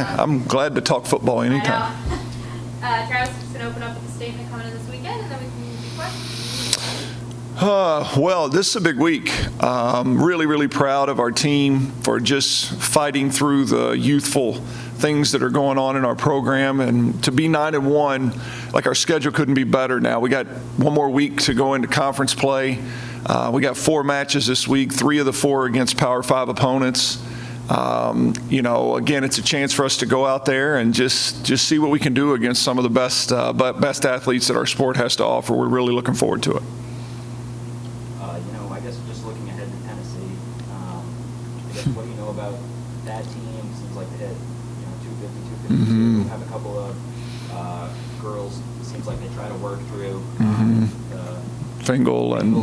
I'm glad to talk football anytime. Travis, just going to open up with a statement coming in this weekend, and then we can move to questions. Well, this is a big week. Really, really proud of our team for just fighting through the youthful things that are going on in our program, and to be 9-1, like our schedule couldn't be better now. We got one more week to go into conference play. We got 4 matches this week, 3 of the 4 against Power 5 opponents. Again, it's a chance for us to go out there and just see what we can do against some of the best athletes that our sport has to offer. We're really looking forward to it. I guess just looking ahead to Tennessee, I guess what do you know about that team? Seems like they hit 250, 252. Mm-hmm. Have a couple of girls. Seems like they try to work through. Fingal and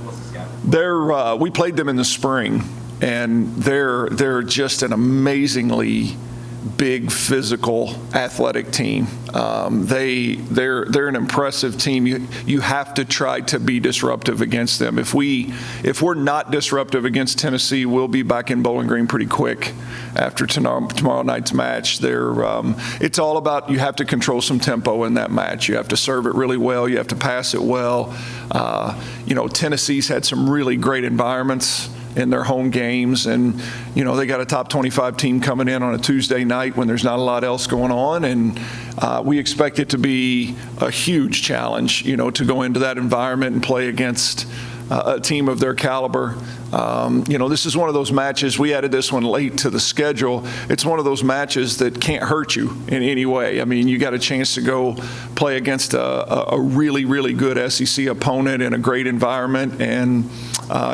what's the scout? We played them in the spring, and they're just an amazingly big, physical, athletic team. They're an impressive team. You have to try to be disruptive against them. If we're not disruptive against Tennessee, we'll be back in Bowling Green pretty quick after tomorrow night's match. It's all about, you have to control some tempo in that match. You have to serve it really well. You have to pass it well. Tennessee's had some really great environments in their home games, and they got a top 25 team coming in on a Tuesday night when there's not a lot else going on, and we expect it to be a huge challenge to go into that environment and play against a team of their caliber. This is one of those matches, we added this one late to the schedule. It's one of those matches that can't hurt you in any way. I mean, you got a chance to go play against a really, really good SEC opponent in a great environment, and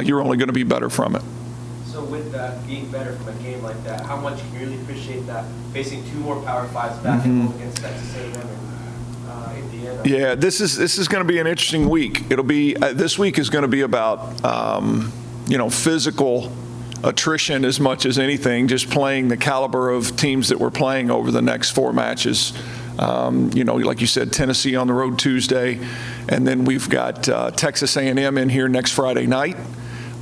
you're only going to be better from it. So with that, being better from a game like that, how much can you really appreciate that, facing 2 more Power 5s back and forth against Texas A&M and Indiana? Yeah, this is going to be an interesting week. It'll be this week is going to be about physical attrition as much as anything, just playing the caliber of teams that we're playing over the next 4 matches. Like you said, Tennessee on the road Tuesday, and then we've got Texas A&M in here next Friday night.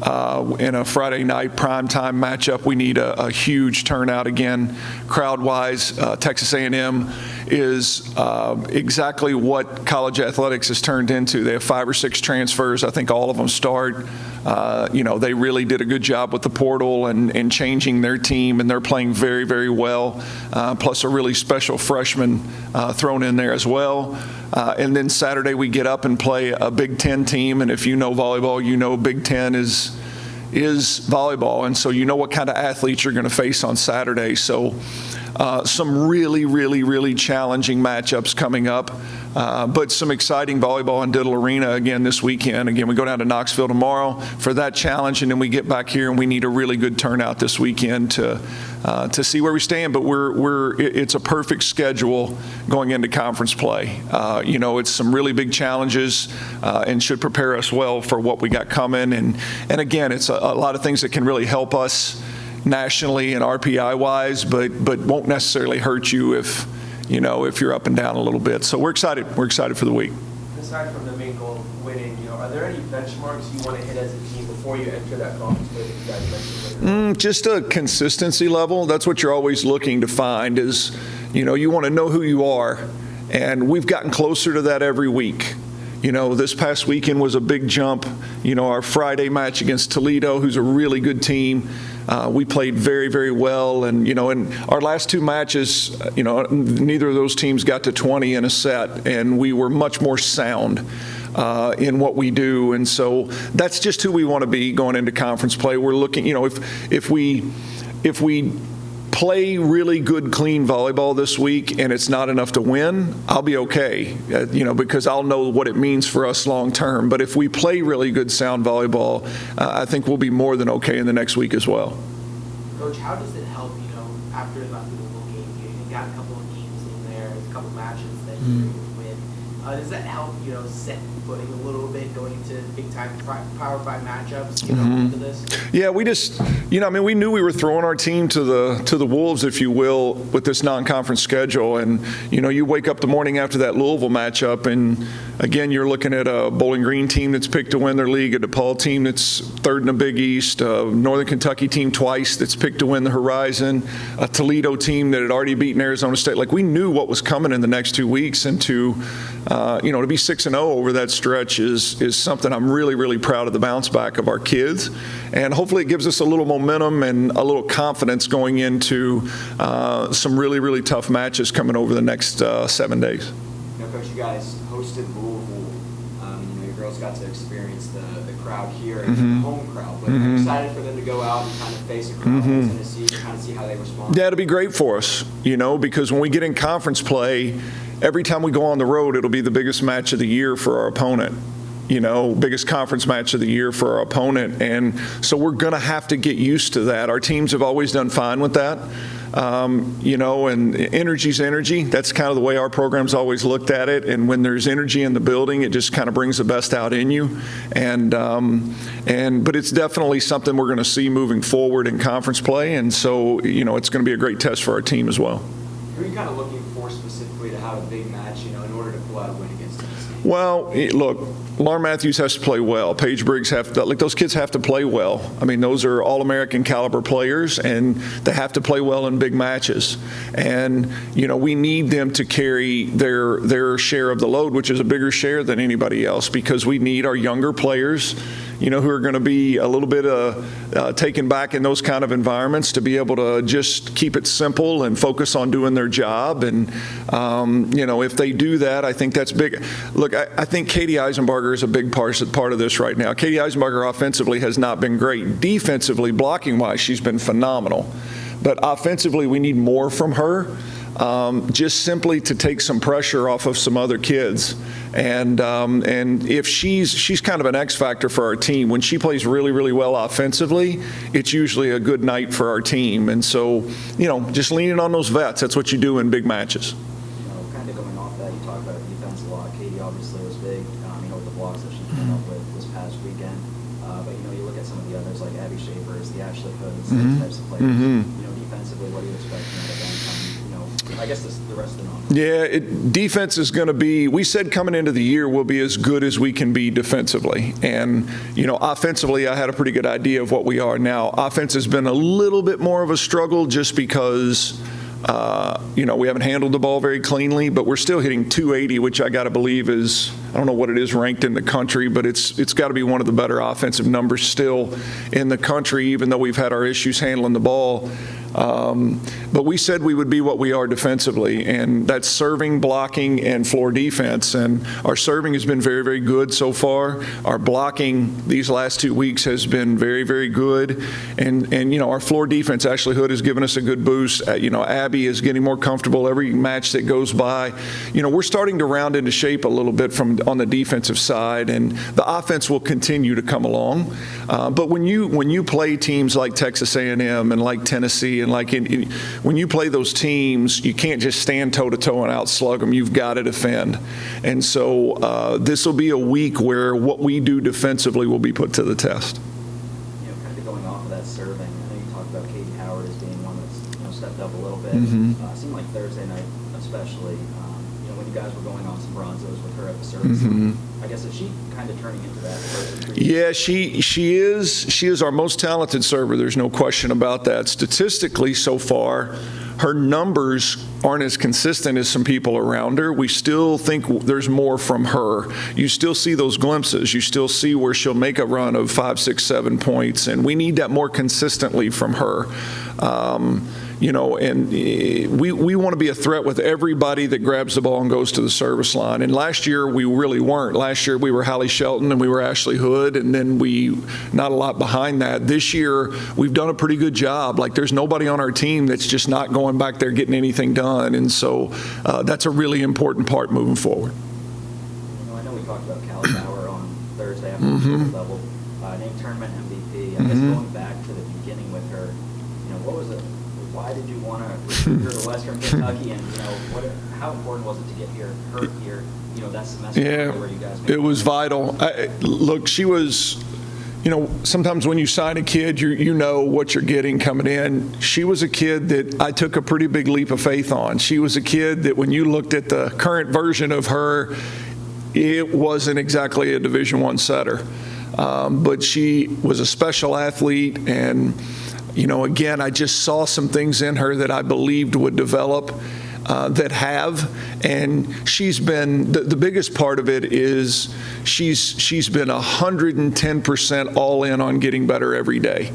In a Friday night primetime matchup, we need a huge turnout again, crowd-wise. Texas A&M is exactly what college athletics has turned into. They have 5 or 6 transfers. I think all of them start. They really did a good job with the portal and changing their team, and they're playing very, very well, plus a really special freshman thrown in there as well. And then Saturday we get up and play a Big Ten team, and if you know volleyball, you know Big Ten is volleyball, and so you know what kind of athletes you're going to face on Saturday. So some really, really, really challenging matchups coming up, but some exciting volleyball in Diddle Arena again this weekend. Again, we go down to Knoxville tomorrow for that challenge, and then we get back here, and we need a really good turnout this weekend to see where we stand. But it's a perfect schedule going into conference play. It's some really big challenges and should prepare us well for what we got coming. And again, it's a lot of things that can really help us nationally and RPI wise, but won't necessarily hurt you if you're up and down a little bit. So we're excited. We're excited for the week. Aside from the main goal of winning, are there any benchmarks you want to hit as a team before you enter that conference play that you guys mentioned? Just a consistency level. That's what you're always looking to find is, you want to know who you are, and we've gotten closer to that every week. This past weekend was a big jump. Our Friday match against Toledo, who's a really good team, we played very, very well. And, in our last 2 matches, neither of those teams got to 20 in a set, and we were much more sound in what we do. And so that's just who we want to be going into conference play. We're looking, if we play really good, clean volleyball this week and it's not enough to win, I'll be okay, because I'll know what it means for us long term. But if we play really good, sound volleyball, I think we'll be more than okay in the next week as well. Coach, how does it help, after the bowl game, you got a couple of games in there, a couple matches that you win. Does that help, set footing a little bit going into big-time Power 5 matchups, into this? Yeah, we just, we knew we were throwing our team to the wolves, if you will, with this non-conference schedule. And, you wake up the morning after that Louisville matchup, and again, you're looking at a Bowling Green team that's picked to win their league, a DePaul team that's third in the Big East, a Northern Kentucky team twice that's picked to win the Horizon, a Toledo team that had already beaten Arizona State. Like, we knew what was coming in the next 2 weeks, and to be 6-0 over that stretch is something I'm really, really proud of the bounce back of our kids. And hopefully it gives us a little momentum and a little confidence going into some really, really tough matches coming over the next 7 days. Coach, you guys hosted Louisville. Your girls got to experience the crowd here and the home crowd. But I'm excited for them to go out and kind of face a crowd in Tennessee and kind of see how they respond. Yeah, it'll be great for us, because when we get in conference play, every time we go on the road, it'll be the biggest match of the year for our opponent. Biggest conference match of the year for our opponent. And so we're going to have to get used to that. Our teams have always done fine with that. And energy's energy. That's kind of the way our program's always looked at it. And when there's energy in the building, it just kind of brings the best out in you. But it's definitely something we're going to see moving forward in conference play. And so, it's going to be a great test for our team as well. Who are you kind of looking for specifically to have a big match, in order to pull out a win against Tennessee? Well, look, Lauren Matthews has to play well. Paige Briggs those kids have to play well. I mean, those are All-American caliber players, and they have to play well in big matches. And, we need them to carry their share of the load, which is a bigger share than anybody else, because we need our younger players, who are going to be a little bit taken back in those kind of environments, to be able to just keep it simple and focus on doing their job. And, if they do that, I think that's big. Look, I think Katie Eisenbarger is a big part of this right now. Katie Eisenbarger offensively has not been great. Defensively, blocking-wise, she's been phenomenal. But offensively, we need more from her. Just simply to take some pressure off of some other kids. And if she's kind of an X factor for our team. When she plays really, really well offensively, it's usually a good night for our team. And so, just leaning on those vets, that's what you do in big matches. Kind of going off that, you talked about defense a lot. Katie obviously was big, with the blocks that she came up with this past weekend. But, you look at some of the others like Abby Shapers, the Ashley Hoods, those types of players. Defensively, what do you expect out of them? I guess the rest of them. Yeah, defense is going to be, we said coming into the year, we'll be as good as we can be defensively. And, offensively, I had a pretty good idea of what we are now. Offense has been a little bit more of a struggle just because, we haven't handled the ball very cleanly, but we're still hitting 280, which I got to believe is, I don't know what it is ranked in the country, but it's got to be one of the better offensive numbers still in the country, even though we've had our issues handling the ball. But we said we would be what we are defensively, and that's serving, blocking, and floor defense. And our serving has been very, very good so far. Our blocking these last 2 weeks has been very, very good. And our floor defense, Ashley Hood, has given us a good boost. Abby is getting more comfortable every match that goes by. We're starting to round into shape a little bit on the defensive side, and the offense will continue to come along. But when you play teams like Texas A&M and like Tennessee and when you play those teams, you can't just stand toe-to-toe and outslug them. You've got to defend. And so this will be a week where what we do defensively will be put to the test. Kind of going off of that serving, I know you talked about Katie Howard as being one that's stepped up a little bit. It seemed like Thursday night especially, when you guys were going on some bronzos with her at the service. I guess, is she kind of turning into that person? Yeah, she is our most talented server. There's no question about that. Statistically, so far, her numbers aren't as consistent as some people around her. We still think there's more from her. You still see those glimpses. You still see where she'll make a run of 5, 6, 7 points, and we need that more consistently from her. And we want to be a threat with everybody that grabs the ball and goes to the service line. And last year, we really weren't. Last year, we were Hallie Shelton and we were Ashley Hood, and then not a lot behind that. This year, we've done a pretty good job. Like, there's nobody on our team that's just not going back there getting anything done. And so that's a really important part moving forward. I know we talked about Callie Bauer on Thursday after the level. Named tournament MVP. I guess going back to the beginning with her, what was it? Why why did you want to recruit her to Western Kentucky, and how important was it to get her here, that semester where you guys made it was vital. Look, she was, sometimes when you sign a kid, you know what you're getting coming in. She was a kid that I took a pretty big leap of faith on. She was a kid that when you looked at the current version of her, it wasn't exactly a Division I setter. But she was a special athlete, and, again, I just saw some things in her that I believed would develop that have, and she's been, the biggest part of it is she's been 110% all in on getting better every day.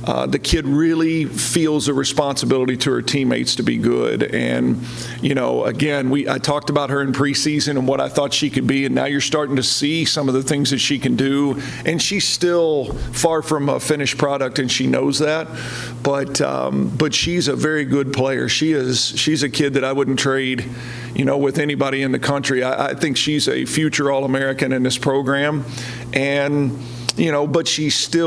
The kid really feels a responsibility to her teammates to be good. And, again, I talked about her in preseason and what I thought she could be, and now you're starting to see some of the things that she can do. And she's still far from a finished product, and she knows that. But she's a very good player. She's a kid that I wouldn't trade, with anybody in the country. I think she's a future All-American in this program. And but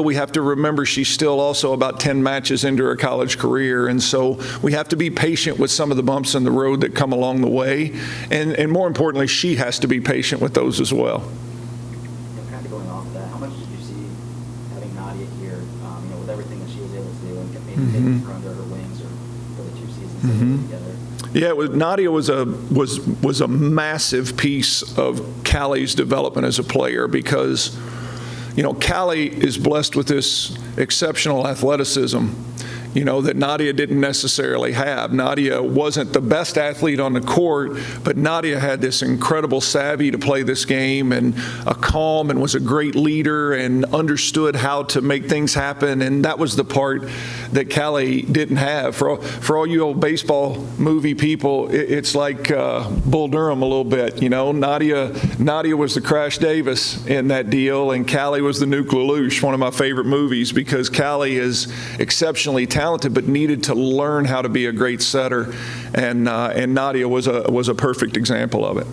we have to remember she's still also about 10 matches into her college career. And so we have to be patient with some of the bumps in the road that come along the way. And more importantly, she has to be patient with those as well. Kind of going off of that, how much did you see having Nadia here, with everything that she was able to do, and maybe taking her under her wings or for the 2 seasons that they were together? Yeah, Nadia was a massive piece of Callie's development as a player, because Callie is blessed with this exceptional athleticism, that Nadia didn't necessarily have. Nadia wasn't the best athlete on the court, but Nadia had this incredible savvy to play this game, and a calm, and was a great leader and understood how to make things happen. And that was the part that Callie didn't have. For all you old baseball movie people, it's like Bull Durham a little bit. Nadia was the Crash Davis in that deal, and Callie was the Nuke Lelouch, one of my favorite movies, because Callie is exceptionally talented, but needed to learn how to be a great setter, and Nadia was a perfect example of it.